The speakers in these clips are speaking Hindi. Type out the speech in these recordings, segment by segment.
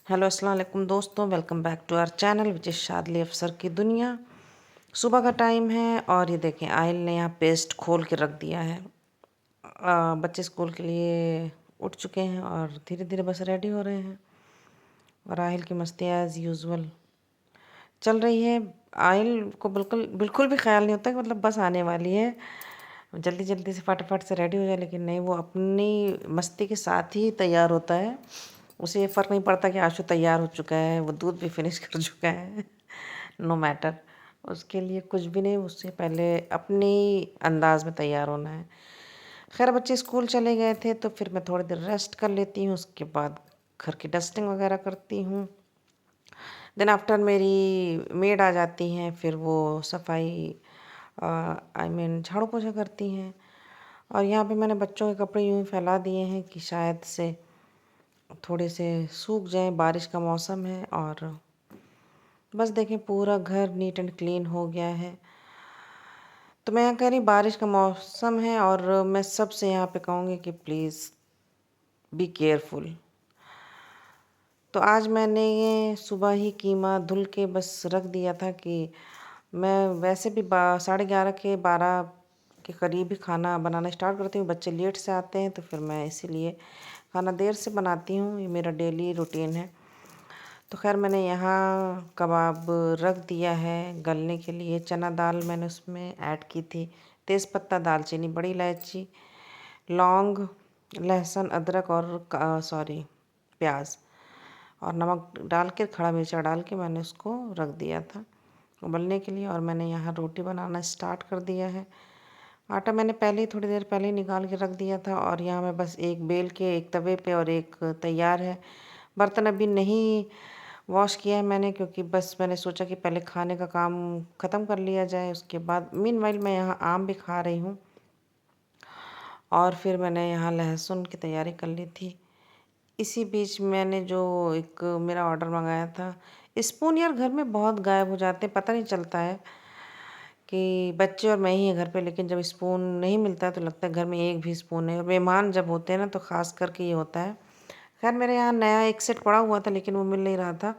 हेलो अस्सलाम वालेकुम दोस्तों, welcome back to our channel which is Shadli Afsar की दुनिया। सुबह का टाइम है और ये देखें आयल ने यहाँ पेस्ट खोल के रख दिया है। बच्चे स्कूल के लिए उठ चुके हैं और धीरे धीरे बस रेडी हो रहे हैं और आयल की मस्ती एज़ यूजुअल चल रही है। आयल को बिल्कुल बिल्कुल भी ख्याल नहीं होता कि मतलब बस आने वाली है, जल्दी जल्दी से फटाफट से रेडी हो जाए, लेकिन नहीं, वो अपनी मस्ती के साथ ही तैयार होता है। उसे ये फ़र्क नहीं पड़ता कि आशु तैयार हो चुका है, वो दूध भी फिनिश कर चुका है। नो मैटर, उसके लिए कुछ भी नहीं, उससे पहले अपनी अंदाज में तैयार होना है। खैर बच्चे स्कूल चले गए थे तो फिर मैं थोड़ी देर रेस्ट कर लेती हूँ, उसके बाद घर की डस्टिंग वगैरह करती हूँ। देन आफ्टर मेरी मेड आ जाती हैं, फिर वो सफाई आई मीन झाड़ू पोछा करती हैं। और यहाँ पे मैंने बच्चों के कपड़े यूँ ही फैला दिए हैं कि शायद से थोड़े से सूख जाएं, बारिश का मौसम है। और बस देखें पूरा घर नीट एंड क्लीन हो गया है। तो मैं यहाँ कह रही बारिश का मौसम है और मैं सबसे यहाँ पे कहूँगी कि प्लीज़ बी केयरफुल। तो आज मैंने ये सुबह ही कीमा धुल के बस रख दिया था कि मैं वैसे भी 11:30 के 12 के करीब ही खाना बनाना स्टार्ट करती हूँ। बच्चे लेट से आते हैं तो फिर मैं इसीलिए खाना देर से बनाती हूँ, ये मेरा डेली रूटीन है। तो खैर मैंने यहाँ कबाब रख दिया है गलने के लिए। चना दाल मैंने उसमें ऐड की थी, तेज़पत्ता, दालचीनी, बड़ी इलायची, लौंग, लहसुन, अदरक और सॉरी प्याज और नमक डाल के, खड़ा मिर्चा डाल के मैंने उसको रख दिया था उबलने के लिए। और मैंने यहाँ रोटी बनाना स्टार्ट कर दिया है। आटा मैंने पहले ही थोड़ी देर पहले ही निकाल के रख दिया था और यहाँ मैं बस एक बेल के, एक तवे पे और एक तैयार है। बर्तन अभी नहीं वॉश किया है मैंने, क्योंकि बस मैंने सोचा कि पहले खाने का काम ख़त्म कर लिया जाए, उसके बाद मीनवाइल मैं यहाँ आम भी खा रही हूँ। और फिर मैंने यहाँ लहसुन की तैयारी कर ली थी। इसी बीच मैंने जो एक मेरा ऑर्डर मंगाया था, स्पून यार घर में बहुत गायब हो जाते हैं, पता नहीं चलता है कि बच्चे और मैं ही हैं घर पे, लेकिन जब स्पून नहीं मिलता है तो लगता है घर में एक भी स्पून नहीं। और मेहमान जब होते हैं ना तो ख़ास करके ये होता है। खैर मेरे यहाँ नया एक सेट पड़ा हुआ था लेकिन वो मिल नहीं रहा था,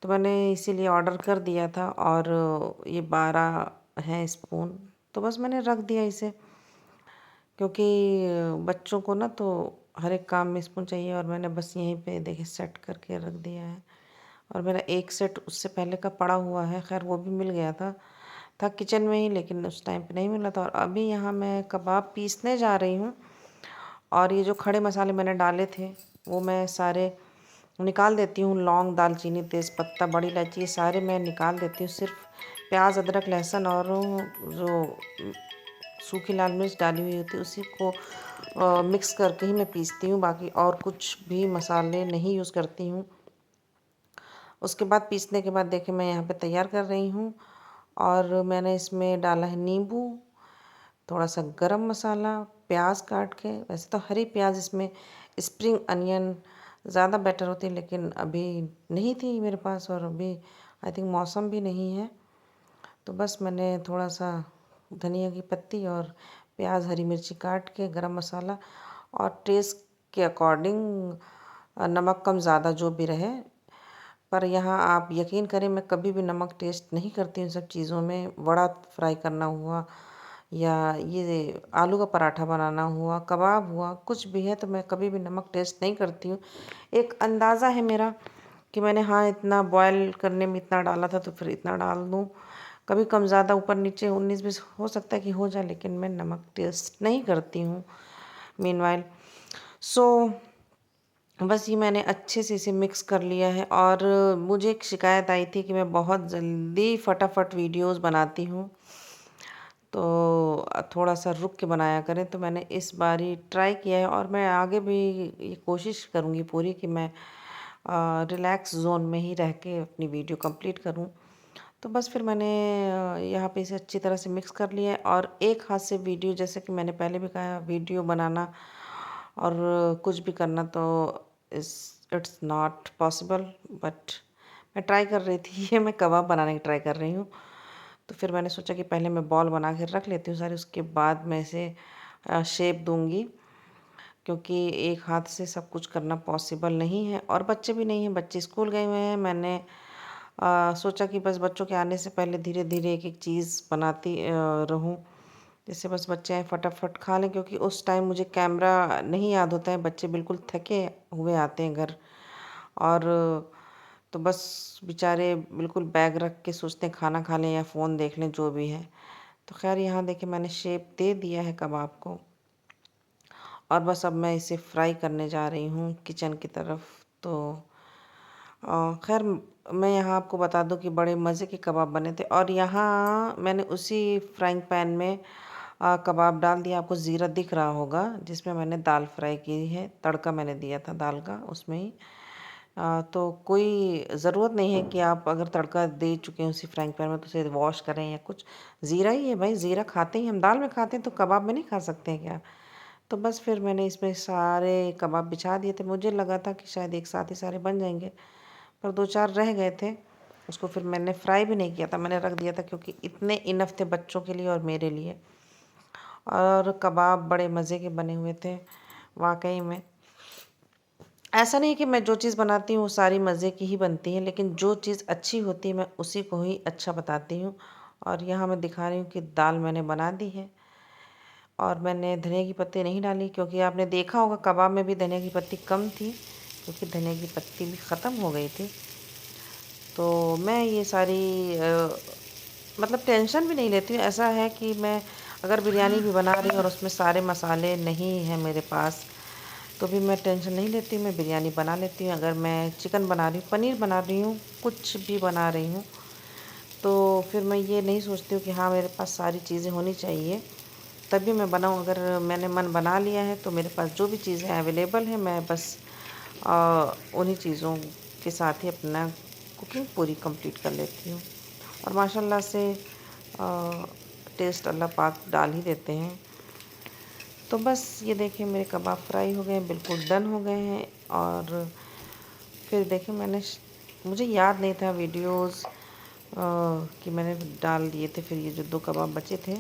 तो मैंने इसीलिए ऑर्डर कर दिया था। और ये 12 हैं स्पून, तो बस मैंने रख दिया इसे, क्योंकि बच्चों को ना तो हर एक काम में स्पून चाहिए। और मैंने बस यहीं पे देखिए सेट करके रख दिया है। और मेरा एक सेट उससे पहले का पड़ा हुआ है, खैर वो भी मिल गया था किचन में ही, लेकिन उस टाइम पे नहीं मिला था। और अभी यहाँ मैं कबाब पीसने जा रही हूँ और ये जो खड़े मसाले मैंने डाले थे वो मैं सारे निकाल देती हूँ। लौंग, दालचीनी, तेज़पत्ता, बड़ी इलायची, ये सारे मैं निकाल देती हूँ। सिर्फ प्याज, अदरक, लहसुन और जो सूखी लाल मिर्च डाली हुई होती है उसी को मिक्स करके ही मैं पीसती हूँ, बाकी और कुछ भी मसाले नहीं यूज़ करती हूँ। उसके बाद पीसने के बाद देखिए मैं यहाँ पे तैयार कर रही हूँ और मैंने इसमें डाला है नींबू, थोड़ा सा गरम मसाला, प्याज काट के। वैसे तो हरी प्याज इसमें, स्प्रिंग अनियन ज़्यादा बेटर होती है, लेकिन अभी नहीं थी मेरे पास और अभी आई थिंक मौसम भी नहीं है, तो बस मैंने थोड़ा सा धनिया की पत्ती और प्याज, हरी मिर्ची काट के, गरम मसाला और टेस्ट के अकॉर्डिंग नमक कम ज़्यादा जो भी रहे। पर यहाँ आप यकीन करें मैं कभी भी नमक टेस्ट नहीं करती हूँ इन सब चीज़ों में। वड़ा फ्राई करना हुआ या ये आलू का पराठा बनाना हुआ, कबाब हुआ, कुछ भी है तो मैं कभी भी नमक टेस्ट नहीं करती हूँ। एक अंदाज़ा है मेरा कि मैंने हाँ इतना बॉयल करने में इतना डाला था तो फिर इतना डाल दूँ। कभी कम ज़्यादा, ऊपर नीचे 19-20 हो सकता है कि हो जाए, लेकिन मैं नमक टेस्ट नहीं करती हूँ मीनवाइल। सो बस ये मैंने अच्छे से इसे मिक्स कर लिया है। और मुझे एक शिकायत आई थी कि मैं बहुत जल्दी फटाफट वीडियोस बनाती हूँ, तो थोड़ा सा रुक के बनाया करें। तो मैंने इस बार ही ट्राई किया है और मैं आगे भी ये कोशिश करूँगी पूरी कि मैं रिलैक्स जोन में ही रह के अपनी वीडियो कंप्लीट करूँ। तो बस फिर मैंने यहाँ पे इसे अच्छी तरह से मिक्स कर लिया है। और एक हाथ से वीडियो, जैसे कि मैंने पहले भी कहा, वीडियो बनाना और कुछ भी करना तो इट्स नॉट पॉसिबल, बट मैं ट्राई कर रही थी। ये मैं कबाब बनाने की ट्राई कर रही हूँ, तो फिर मैंने सोचा कि पहले मैं बॉल बना के रख लेती हूँ सारी, उसके बाद मैं इसे शेप दूंगी। क्योंकि एक हाथ से सब कुछ करना पॉसिबल नहीं है और बच्चे भी नहीं हैं, बच्चे स्कूल गए हुए हैं। मैंने सोचा कि बस बच्चों के आने से पहले धीरे धीरे एक एक चीज़ बनाती रहूं, जिससे बस बच्चे आए फटाफट खा लें, क्योंकि उस टाइम मुझे कैमरा नहीं याद होता है, बच्चे बिल्कुल थके हुए आते हैं घर। और तो बस बेचारे बिल्कुल बैग रख के सोचते हैं खाना खा लें या फ़ोन देख लें, जो भी है। तो खैर यहाँ देखिए मैंने शेप दे दिया है कबाब को, और बस अब मैं इसे फ्राई करने जा रही हूँ किचन की तरफ। तो खैर मैं यहाँ आपको बता दूँ कि बड़े मज़े के कबाब बने थे, और यहाँ मैंने उसी फ्राइंग पैन में कबाब डाल दिया। आपको ज़ीरा दिख रहा होगा, जिसमें मैंने दाल फ्राई की है, तड़का मैंने दिया था दाल का उसमें ही। तो कोई ज़रूरत नहीं है कि आप अगर तड़का दे चुके हैं उसी फ्राइंग पैन में तो उसे वॉश करें या कुछ। ज़ीरा ही है भाई, ज़ीरा खाते ही हम दाल में खाते हैं, तो कबाब में नहीं खा सकते हैं क्या? तो बस फिर मैंने इसमें सारे कबाब बिछा दिए थे। मुझे लगा था कि शायद एक साथ ही सारे बन जाएंगे, पर दो चार रह गए थे। उसको फिर मैंने फ्राई भी नहीं किया था, मैंने रख दिया था, क्योंकि इतने इनफ थे बच्चों के लिए और मेरे लिए। और कबाब बड़े मज़े के बने हुए थे वाकई में। ऐसा नहीं कि मैं जो चीज़ बनाती हूँ वो सारी मज़े की ही बनती है, लेकिन जो चीज़ अच्छी होती है मैं उसी को ही अच्छा बताती हूँ। और यहाँ मैं दिखा रही हूँ कि दाल मैंने बना दी है, और मैंने धनिया की पत्ती नहीं डाली, क्योंकि आपने देखा होगा कबाब में भी धनिया की पत्ती कम थी, क्योंकि धनिया की पत्ती भी ख़त्म हो गई थी। तो मैं ये सारी मतलब टेंशन भी नहीं लेती हूँ। ऐसा है कि मैं अगर बिरयानी भी बना रही हूँ और उसमें सारे मसाले नहीं हैं मेरे पास, तो भी मैं टेंशन नहीं लेती हूँ, मैं बिरयानी बना लेती हूँ। अगर मैं चिकन बना रही हूँ, पनीर बना रही हूँ, कुछ भी बना रही हूँ, तो फिर मैं ये नहीं सोचती हूँ कि हाँ मेरे पास सारी चीज़ें होनी चाहिए तभी मैं बनाऊँ। अगर मैंने मन बना लिया है तो मेरे पास जो भी चीज़ें अवेलेबल हैं, मैं बस उन्हीं चीज़ों के साथ ही अपना कुकिंग पूरी कंप्लीट कर लेती हूँ। और माशाल्लाह से टेस्ट अल्लाह पाक डाल ही देते हैं। तो बस ये देखिए मेरे कबाब फ्राई हो गए हैं, बिल्कुल डन हो गए हैं। और फिर देखिए मुझे याद नहीं था वीडियोस कि मैंने डाल दिए थे। फिर ये जो दो कबाब बचे थे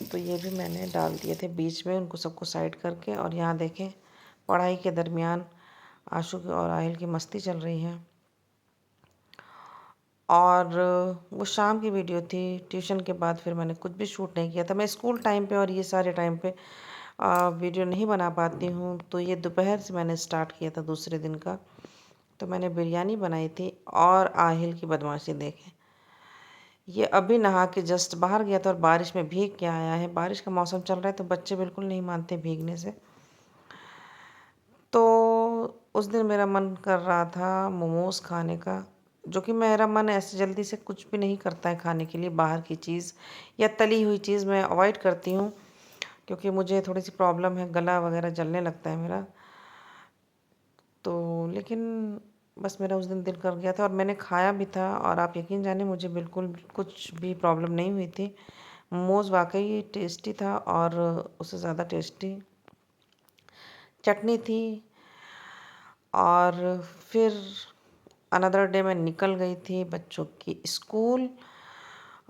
तो ये भी मैंने डाल दिए थे बीच में, उनको सबको साइड करके। और यहाँ देखें पढ़ाई के दरमियान आशु की और आहिल की मस्ती चल रही है। और वो शाम की वीडियो थी, ट्यूशन के बाद फिर मैंने कुछ भी शूट नहीं किया था। मैं स्कूल टाइम पे और ये सारे टाइम पे वीडियो नहीं बना पाती हूँ, तो ये दोपहर से मैंने स्टार्ट किया था दूसरे दिन का। तो मैंने बिरयानी बनाई थी, और आहिल की बदमाशी देखें। ये अभी नहा के जस्ट बाहर गया था और बारिश में भीग के आया है। बारिश का मौसम चल रहा है तो बच्चे बिल्कुल नहीं मानते भीगने से। तो उस दिन मेरा मन कर रहा था मोमोज़ खाने का, जो कि मेरा मन ऐसे जल्दी से कुछ भी नहीं करता है खाने के लिए। बाहर की चीज़ या तली हुई चीज़ मैं अवॉइड करती हूँ, क्योंकि मुझे थोड़ी सी प्रॉब्लम है, गला वगैरह जलने लगता है मेरा। तो लेकिन बस मेरा उस दिन दिल कर गया था और मैंने खाया भी था, और आप यकीन जाने मुझे बिल्कुल कुछ भी प्रॉब्लम नहीं हुई थी। मोमोज़ वाकई टेस्टी था, और उससे ज़्यादा टेस्टी चटनी थी। और फिर अनदर डे मैं निकल गई थी बच्चों की स्कूल,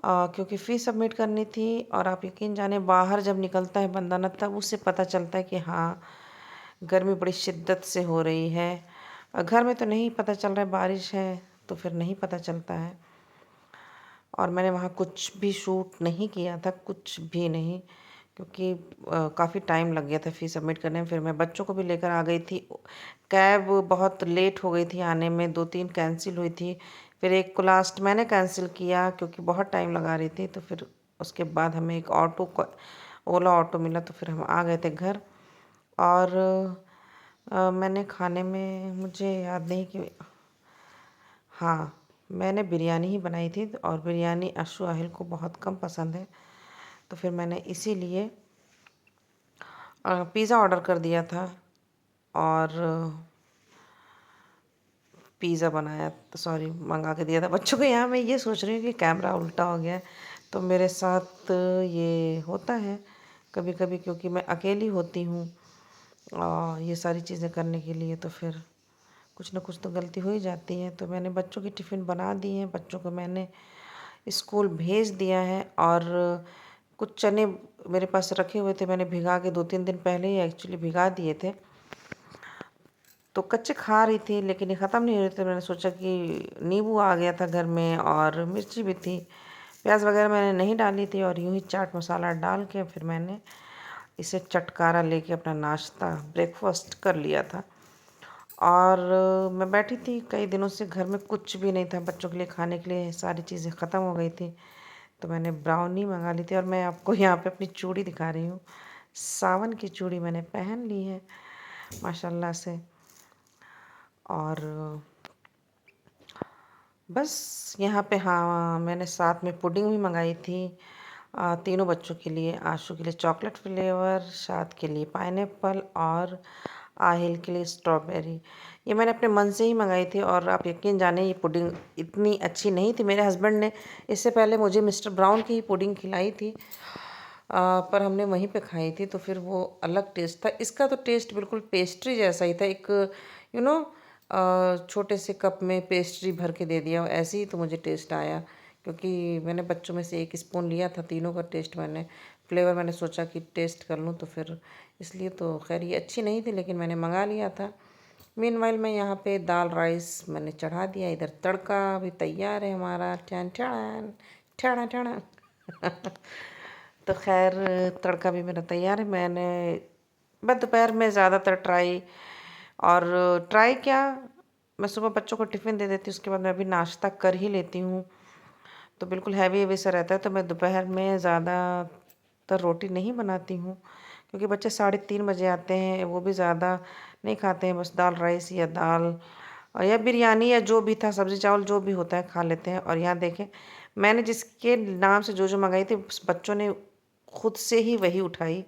क्योंकि फ़ीस सबमिट करनी थी। और आप यकीन जाने बाहर जब निकलता है बंदा ना, तब उससे पता चलता है कि हाँ गर्मी बड़ी शिद्दत से हो रही है। घर में तो नहीं पता चल रहा है, बारिश है तो फिर नहीं पता चलता है। और मैंने वहाँ कुछ भी शूट नहीं किया था, कुछ भी नहीं, क्योंकि काफ़ी टाइम लग गया था फ़ीस सबमिट करने में। फिर मैं बच्चों को भी लेकर आ गई थी। कैब बहुत लेट हो गई थी आने में, 2-3 कैंसिल हुई थी। फिर एक को लास्ट मैंने कैंसिल किया क्योंकि बहुत टाइम लगा रही थी। तो फिर उसके बाद हमें एक ओला ऑटो मिला, तो फिर हम आ गए थे घर। और मैंने खाने में, मुझे याद नहीं कि हाँ, मैंने बिरयानी ही बनाई थी, और बिरयानी अशु आहिल को बहुत कम पसंद है। तो फिर मैंने इसीलिए पिज़्ज़ा ऑर्डर कर दिया था, और पिज़्ज़ा बनाया, तो सॉरी मंगा के दिया था बच्चों को। यहाँ मैं ये सोच रही हूँ कि कैमरा उल्टा हो गया है, तो मेरे साथ ये होता है कभी कभी, क्योंकि मैं अकेली होती हूँ ये सारी चीज़ें करने के लिए। तो फिर कुछ ना कुछ तो गलती हो ही जाती है। तो मैंने बच्चों की टिफ़िन बना दी है, बच्चों को मैंने स्कूल भेज दिया है। और कुछ चने मेरे पास रखे हुए थे, मैंने भिगा के 2-3 दिन पहले ही एक्चुअली भिगा दिए थे। तो कच्चे खा रही थी लेकिन ये ख़त्म नहीं हो रहे थे। मैंने सोचा कि नींबू आ गया था घर में और मिर्ची भी थी, प्याज वगैरह मैंने नहीं डाली थी, और यूं ही चाट मसाला डाल के फिर मैंने इसे चटकारा लेके अपना नाश्ता ब्रेकफास्ट कर लिया था। और मैं बैठी थी, कई दिनों से घर में कुछ भी नहीं था बच्चों के लिए खाने के लिए, सारी चीज़ें ख़त्म हो गई थी। तो मैंने ब्राउनी मंगा ली थी और मैं आपको यहाँ पे अपनी चूड़ी दिखा रही हूँ। सावन की चूड़ी मैंने पहन ली है माशाल्लाह से। और बस यहाँ पे हाँ, मैंने साथ में पुडिंग भी मंगाई थी तीनों बच्चों के लिए। आशु के लिए चॉकलेट फ्लेवर, शाद के लिए पाइनएप्पल और आहिल के लिए स्ट्रॉबेरी। ये मैंने अपने मन से ही मंगाई थी और आप यकीन जाने ये पुडिंग इतनी अच्छी नहीं थी। मेरे हस्बैंड ने इससे पहले मुझे मिस्टर ब्राउन की ही पुडिंग खिलाई थी, पर हमने वहीं पे खाई थी तो फिर वो अलग टेस्ट था। इसका तो टेस्ट बिल्कुल पेस्ट्री जैसा ही था, एक यू नो छोटे से कप में पेस्ट्री भर के दे दिया, ऐसे ही तो मुझे टेस्ट आया। क्योंकि मैंने बच्चों में से 1 स्पून लिया था, तीनों का टेस्ट मैंने फ्लेवर मैंने सोचा कि टेस्ट कर लूँ, तो फिर इसलिए तो खैर ये अच्छी नहीं थी लेकिन मैंने मंगा लिया था। मीनवाइल मैं यहाँ पे दाल राइस मैंने चढ़ा दिया, इधर तड़का भी तैयार है हमारा। टन टन ठड़ा ठड़ा तो खैर तड़का भी मेरा तैयार है। मैं दोपहर में ज़्यादातर ट्राई क्या, मैं सुबह बच्चों को टिफ़िन दे देती हूँ, उसके बाद मैं भी नाश्ता कर ही लेती हूँ। तो बिल्कुल हैवी हैवी सा रहता है, तो मैं दोपहर में ज़्यादातर रोटी नहीं बनाती हूँ, क्योंकि बच्चे 3:30 बजे आते हैं, वो भी ज़्यादा नहीं खाते हैं, बस दाल राइस या दाल या बिरयानी या जो भी था, सब्ज़ी चावल जो भी होता है खा लेते हैं। और यहाँ देखें, मैंने जिसके नाम से जो जो मंगाई थी उस बच्चों ने खुद से ही वही उठाई।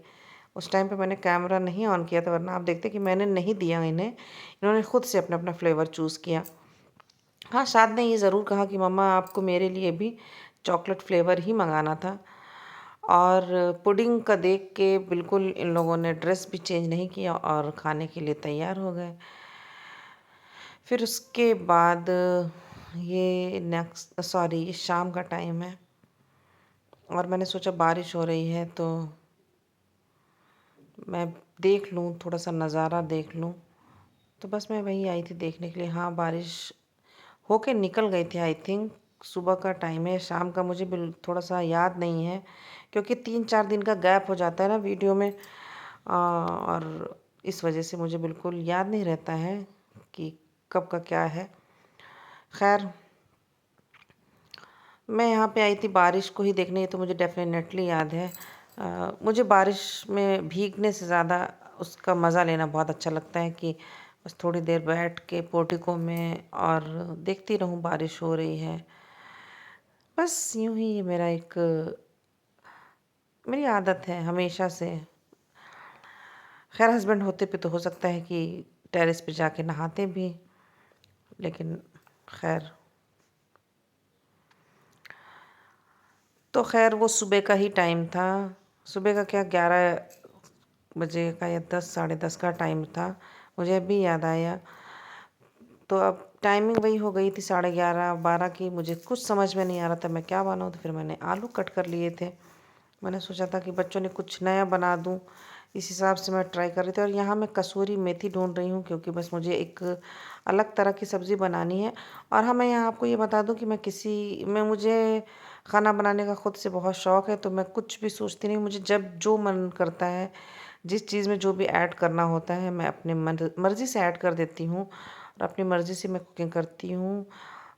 उस टाइम पे मैंने कैमरा नहीं ऑन किया था, वरना आप देखते कि मैंने नहीं दिया इन्हें, इन्होंने खुद से अपना अपना फ्लेवर चूज़ किया। हाँ, शाद ने ये ज़रूर कहा कि मम्मा आपको मेरे लिए भी चॉकलेट फ्लेवर ही मंगाना था। और पुडिंग का देख के बिल्कुल इन लोगों ने ड्रेस भी चेंज नहीं किया और खाने के लिए तैयार हो गए। फिर उसके बाद ये शाम का टाइम है और मैंने सोचा बारिश हो रही है तो मैं देख लूँ, थोड़ा सा नज़ारा देख लूँ। तो बस मैं वही आई थी देखने के लिए। हाँ, बारिश होके निकल गई थी आई थिंक। सुबह का टाइम है, शाम का मुझे थोड़ा सा याद नहीं है, क्योंकि 3-4 दिन का गैप हो जाता है ना वीडियो में, और इस वजह से मुझे बिल्कुल याद नहीं रहता है कि कब का क्या है। खैर, मैं यहाँ पे आई थी बारिश को ही देखने, तो मुझे डेफिनेटली याद है। मुझे बारिश में भीगने से ज़्यादा उसका मज़ा लेना बहुत अच्छा लगता है, कि बस थोड़ी देर बैठ के पोर्टिको में और देखती रहूँ बारिश हो रही है। बस यूँ ही ये मेरी आदत है हमेशा से। खैर, हस्बैंड होते पे तो हो सकता है कि टेरेस पे जाके नहाते भी, लेकिन खैर, तो खैर वो सुबह का ही टाइम था। सुबह का क्या, 11 बजे का या 10 साढ़े 10 का टाइम था, मुझे अभी याद आया। तो अब टाइमिंग वही हो गई थी 11:30-12 की। मुझे कुछ समझ में नहीं आ रहा था मैं क्या बनाऊँ, तो फिर मैंने आलू कट कर लिए थे। मैंने सोचा था कि बच्चों ने कुछ नया बना दूँ, इस हिसाब से मैं ट्राई कर रही थी। और यहाँ मैं कसूरी मेथी ढूंढ रही हूँ, क्योंकि बस मुझे एक अलग तरह की सब्ज़ी बनानी है। और हाँ, मैं यहाँ आपको ये बता दूँ कि मुझे खाना बनाने का खुद से बहुत शौक़ है, तो मैं कुछ भी सोचती नहीं, मुझे जब जो मन करता है, जिस चीज़ में जो भी ऐड करना होता है, मैं अपने मर्ज़ी से ऐड कर देती हूँ और अपनी मर्ज़ी से मैं कुकिंग करती हूँ।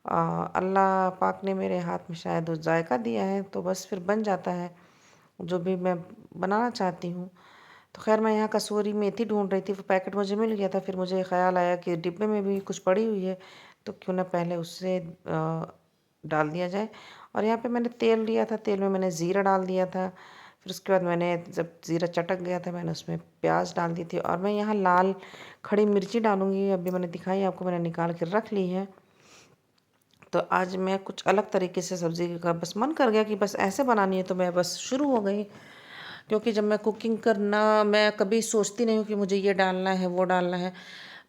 अल्लाह पाक ने मेरे हाथ में शायद वो जायका दिया है, तो बस फिर बन जाता है जो भी मैं बनाना चाहती हूँ। तो खैर, मैं यहाँ कसूरी मेथी ढूंढ रही थी, वो पैकेट मुझे मिल गया था। फिर मुझे ख़्याल आया कि डिब्बे में भी कुछ पड़ी हुई है, तो क्यों ना पहले उससे डाल दिया जाए। और यहाँ पे मैंने तेल लिया था, तेल में मैंने ज़ीरा डाल दिया था। फिर उसके बाद मैंने, जब ज़ीरा चटक गया था, मैंने उसमें प्याज डाल दी थी, और मैं यहाँ लाल खड़ी मिर्ची डालूँगी। अभी मैंने दिखाई आपको, मैंने निकाल के रख ली है। तो आज मैं कुछ अलग तरीके से सब्ज़ी का बस मन कर गया कि बस ऐसे बनानी है, तो मैं बस शुरू हो गई। क्योंकि जब मैं कुकिंग करना, मैं कभी सोचती नहीं हूँ कि मुझे ये डालना है वो डालना है।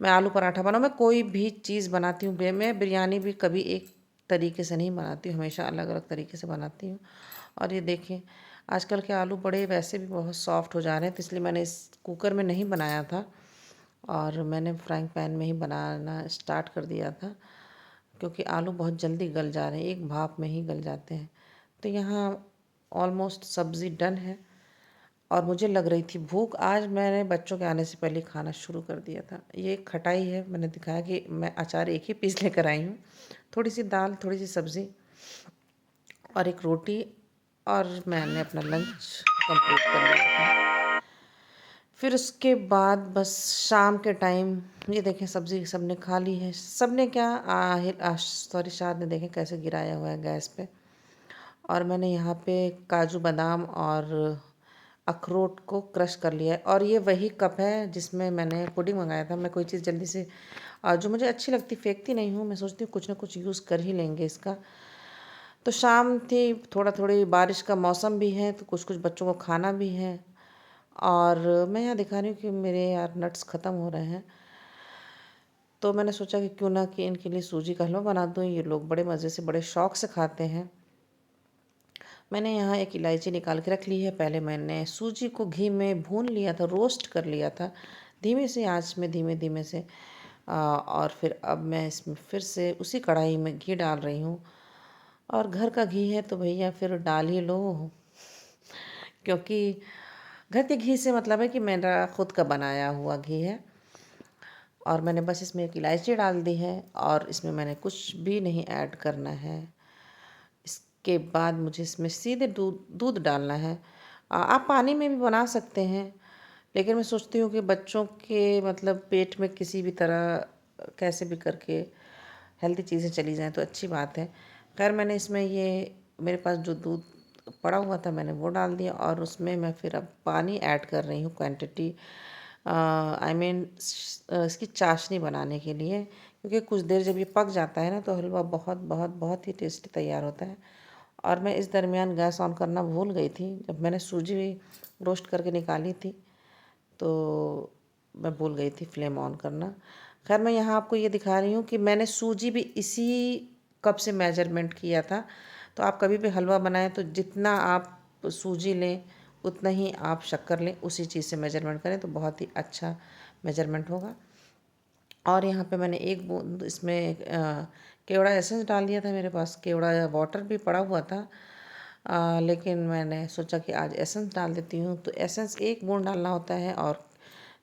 मैं आलू पराठा बनाऊँ, मैं कोई भी चीज़ बनाती हूँ, मैं बिरयानी भी कभी एक तरीके से नहीं बनाती हूँ, हमेशा अलग अलग तरीके से बनाती हूँ। और ये देखें, आजकल के आलू बड़े वैसे भी बहुत सॉफ्ट हो जा रहे हैं, तो इसलिए मैंने इस कुकर में नहीं बनाया था और मैंने फ्राइंग पैन में ही बनाना स्टार्ट कर दिया था, क्योंकि आलू बहुत जल्दी गल जा रहे हैं, एक भाप में ही गल जाते हैं। तो यहाँ ऑलमोस्ट सब्ज़ी डन है और मुझे लग रही थी भूख। आज मैंने बच्चों के आने से पहले खाना शुरू कर दिया था। ये खटाई है, मैंने दिखाया कि मैं अचार एक ही पीस लेकर आई हूँ, थोड़ी सी दाल, थोड़ी सी सब्ज़ी और एक रोटी, और मैंने अपना लंच कंप्लीट कर लिया था। फिर उसके बाद बस शाम के टाइम ये देखें सब्ज़ी सबने खा ली है। सबने क्या, सॉरी, शाद ने देखें कैसे गिराया हुआ है गैस पे। और मैंने यहाँ पे काजू बादाम और अखरोट को क्रश कर लिया है, और ये वही कप है जिसमें मैंने पुडिंग मंगाया था। मैं कोई चीज़ जल्दी से जो मुझे अच्छी लगती फेंकती नहीं हूँ, मैं सोचती हूँ कुछ ना कुछ यूज़ कर ही लेंगे इसका। तो शाम थी, थोड़ा थोड़ी बारिश का मौसम भी है, तो कुछ कुछ बच्चों को खाना भी है। और मैं यहाँ दिखा रही हूँ कि मेरे यार नट्स ख़त्म हो रहे हैं, तो मैंने सोचा कि क्यों ना कि इनके लिए सूजी का हलवा बना दूँ। ये लोग बड़े मज़े से, बड़े शौक़ से खाते हैं। मैंने यहाँ एक इलायची निकाल के रख ली है। पहले मैंने सूजी को घी में भून लिया था, रोस्ट कर लिया था धीमे से आंच में, धीमे धीमे से। और फिर अब मैं इसमें फिर से उसी कढ़ाई में घी डाल रही हूँ, और घर का घी है तो भैया फिर डाल ही लो, क्योंकि घर के घी से मतलब है कि मेरा खुद का बनाया हुआ घी है। और मैंने बस इसमें एक इलायची डाल दी है, और इसमें मैंने कुछ भी नहीं ऐड करना है। इसके बाद मुझे इसमें सीधे दूध दूध डालना है। आप पानी में भी बना सकते हैं, लेकिन मैं सोचती हूँ कि बच्चों के मतलब पेट में किसी भी तरह कैसे भी करके हेल्दी चीज़ें चली जाएँ तो अच्छी बात है। खैर मैंने इसमें ये मेरे पास जो दूध पड़ा हुआ था मैंने वो डाल दिया, और उसमें मैं फिर अब पानी ऐड कर रही हूँ क्वांटिटी, आई मीन इसकी चाशनी बनाने के लिए, क्योंकि कुछ देर जब ये पक जाता है ना तो हलवा बहुत बहुत बहुत ही टेस्टी तैयार होता है। और मैं इस दरमियान गैस ऑन करना भूल गई थी, जब मैंने सूजी रोस्ट करके निकाली थी तो मैं भूल गई थी फ्लेम ऑन करना। खैर मैं यहाँ आपको ये दिखा रही हूँ कि मैंने सूजी भी इसी कप से मेजरमेंट किया था। तो आप कभी भी हलवा बनाएं तो जितना आप सूजी लें उतना ही आप शक्कर लें, उसी चीज़ से मेजरमेंट करें तो बहुत ही अच्छा मेजरमेंट होगा। और यहाँ पे मैंने एक बूंद इसमें केवड़ा एसेंस डाल दिया था। मेरे पास केवड़ा वाटर भी पड़ा हुआ था, लेकिन मैंने सोचा कि आज एसेंस डाल देती हूँ। तो एसेंस एक बूंद डालना होता है, और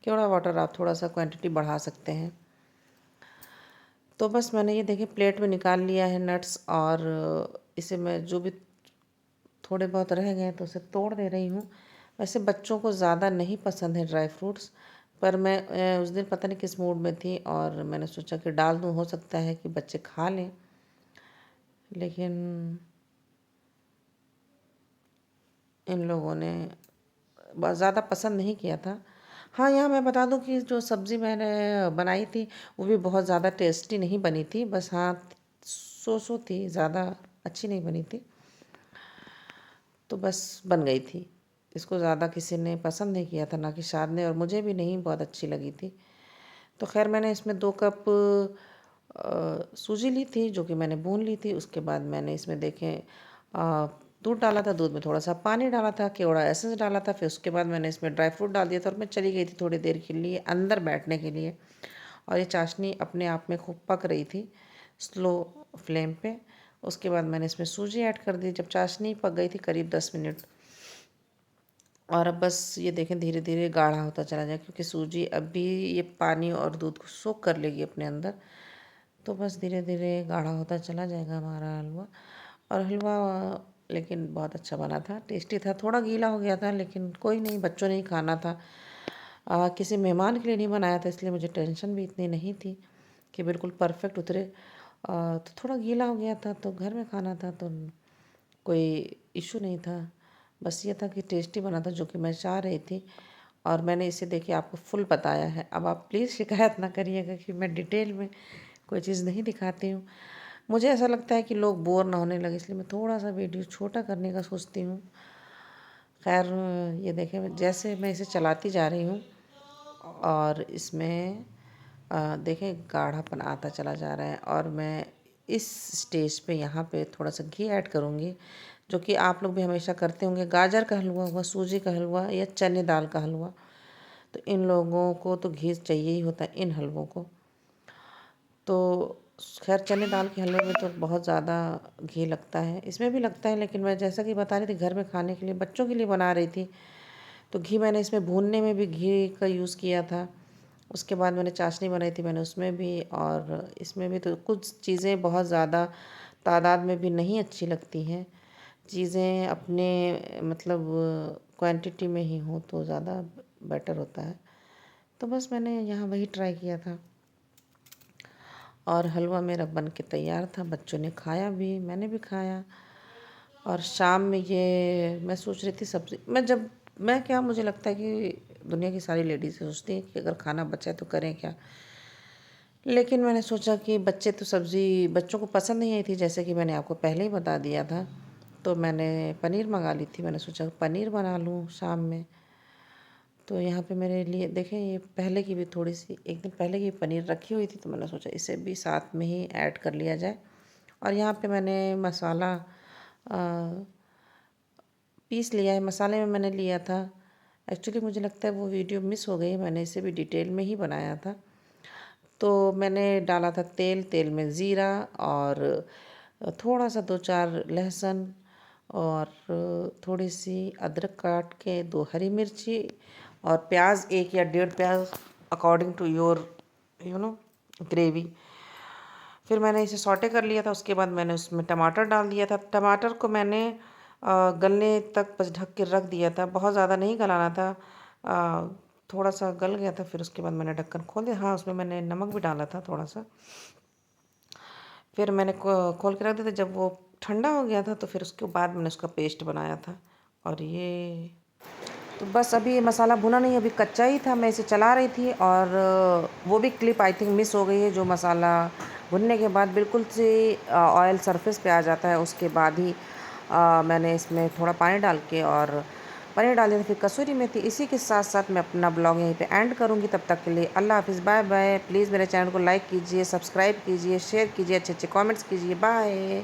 केवड़ा वाटर आप थोड़ा सा क्वांटिटी बढ़ा सकते हैं। तो बस मैंने ये देखिए प्लेट में निकाल लिया है नट्स, और इसे मैं जो भी थोड़े बहुत रह गए तो उसे तोड़ दे रही हूँ। वैसे बच्चों को ज़्यादा नहीं पसंद है ड्राई फ्रूट्स, पर मैं उस दिन पता नहीं किस मूड में थी और मैंने सोचा कि डाल दूँ, हो सकता है कि बच्चे खा लें। लेकिन इन लोगों ने बहुत ज़्यादा पसंद नहीं किया था। हाँ, यहाँ मैं बता दूँ कि जो सब्ज़ी मैंने बनाई थी वो भी बहुत ज़्यादा टेस्टी नहीं बनी थी, बस हाँ सो थी, ज़्यादा अच्छी नहीं बनी थी, तो बस बन गई थी। इसको ज़्यादा किसी ने पसंद नहीं किया था, ना कि शाद ने, और मुझे भी नहीं बहुत अच्छी लगी थी। तो खैर मैंने इसमें 2 कप सूजी ली थी जो कि मैंने भून ली थी। उसके बाद मैंने इसमें देखें दूध डाला था, दूध में थोड़ा सा पानी डाला था, केवड़ा एसेंस डाला था, फिर उसके बाद मैंने इसमें ड्राई फ्रूट डाल दिया था, और मैं चली गई थी थोड़ी देर के लिए अंदर बैठने के लिए। और ये चाशनी अपने आप में खूब पक रही थी स्लो फ्लेम पे। उसके बाद मैंने इसमें सूजी ऐड कर दी जब चाशनी पक गई थी करीब 10 मिनट। और अब बस ये देखें धीरे धीरे गाढ़ा होता चला जाए, क्योंकि सूजी अभी ये पानी और दूध को सोख कर लेगी अपने अंदर। तो बस धीरे धीरे गाढ़ा होता चला जाएगा हमारा हलवा। और हलवा लेकिन बहुत अच्छा बना था, टेस्टी था। थोड़ा गीला हो गया था, लेकिन कोई नहीं, बच्चों ने ही खाना था। किसी मेहमान के लिए नहीं बनाया था, इसलिए मुझे टेंशन भी इतनी नहीं थी कि बिल्कुल परफेक्ट उतरे। तो थोड़ा गीला हो गया था, तो घर में खाना था तो कोई इशू नहीं था। बस ये था कि टेस्टी बना था जो कि मैं चाह रही थी, और मैंने इसे देखिए आपको फुल बताया है। अब आप प्लीज़ शिकायत ना करिएगा कि मैं डिटेल में कोई चीज़ नहीं दिखाती हूँ। मुझे ऐसा लगता है कि लोग बोर ना होने लगे, इसलिए मैं थोड़ा सा वीडियो छोटा करने का सोचती हूँ। खैर ये देखें जैसे मैं इसे चलाती जा रही हूँ और इसमें देखें गाढ़ापन आता चला जा रहा है, और मैं इस स्टेज पे यहाँ पे थोड़ा सा घी ऐड करूँगी जो कि आप लोग भी हमेशा करते होंगे। गाजर का हलवा हुआ, सूजी का हलवा या चने दाल का हलवा, तो इन लोगों को तो घी चाहिए ही होता है इन हलवों को। तो खैर चने दाल के हलवे में तो बहुत ज़्यादा घी लगता है, इसमें भी लगता है, लेकिन मैं जैसा कि बता रही थी घर में खाने के लिए बच्चों के लिए बना रही थी, तो घी मैंने इसमें भूनने में भी घी का यूज़ किया था। उसके बाद मैंने चाशनी बनाई थी, मैंने उसमें भी, और इसमें भी। तो कुछ चीज़ें बहुत ज़्यादा तादाद में भी नहीं अच्छी लगती हैं, चीज़ें अपने मतलब क्वांटिटी में ही हो तो ज़्यादा बेटर होता है। तो बस मैंने यहाँ वही ट्राई किया था और हलवा मेरा बन के तैयार था। बच्चों ने खाया भी, मैंने भी खाया। और शाम में ये मैं सोच रही थी सब्ज़ी, मैं क्या, मुझे लगता है कि दुनिया की सारी लेडीज़ सोचती हैं कि अगर खाना बचा है तो करें क्या। लेकिन मैंने सोचा कि बच्चे तो सब्ज़ी बच्चों को पसंद नहीं आई थी, जैसे कि मैंने आपको पहले ही बता दिया था। तो मैंने पनीर मंगा ली थी, मैंने सोचा पनीर बना लूँ शाम में। तो यहाँ पे मेरे लिए देखें, ये पहले की भी थोड़ी सी, एक दिन पहले की पनीर रखी हुई थी, तो मैंने सोचा इसे भी साथ में ही ऐड कर लिया जाए। और यहाँ पे मैंने मसाला पीस लिया है। मसाले में मैंने लिया था, एक्चुअली मुझे लगता है वो वीडियो मिस हो गई, मैंने इसे भी डिटेल में ही बनाया था। तो मैंने डाला था तेल, तेल में ज़ीरा और थोड़ा सा 2-4 लहसुन और थोड़ी सी अदरक काट के, 2 हरी मिर्ची और प्याज 1 या 1.5 प्याज, अकॉर्डिंग टू योर ग्रेवी। फिर मैंने इसे सॉटे कर लिया था। उसके बाद मैंने उसमें टमाटर डाल दिया था। टमाटर को मैंने गलने तक बस ढक के रख दिया था, बहुत ज़्यादा नहीं गलाना था। थोड़ा सा गल गया था, फिर उसके बाद मैंने ढक्कन खोल दिया। हाँ, उसमें मैंने नमक भी डाला था थोड़ा सा। फिर मैंने खोल के रख दिया था। जब वो ठंडा हो गया था तो फिर उसके बाद मैंने उसका पेस्ट बनाया था। और ये तो बस अभी ये मसाला भुना नहीं, अभी कच्चा ही था, मैं इसे चला रही थी। और वो भी क्लिप आई थिंक मिस हो गई है, जो मसाला भुनने के बाद बिल्कुल से ऑयल सरफेस पे आ जाता है, उसके बाद ही मैंने इसमें थोड़ा पानी डाल के और पनीर डाल दिया था, फिर कसूरी मेथी। इसी के साथ साथ मैं अपना ब्लॉग यहीं पे एंड करूँगी। तब तक के लिए अल्लाह हाफ़िज़, बाय बाय। प्लीज़ मेरे चैनल को लाइक कीजिए, सब्सक्राइब कीजिए, शेयर कीजिए, अच्छे अच्छे कमेंट्स कीजिए। बाय।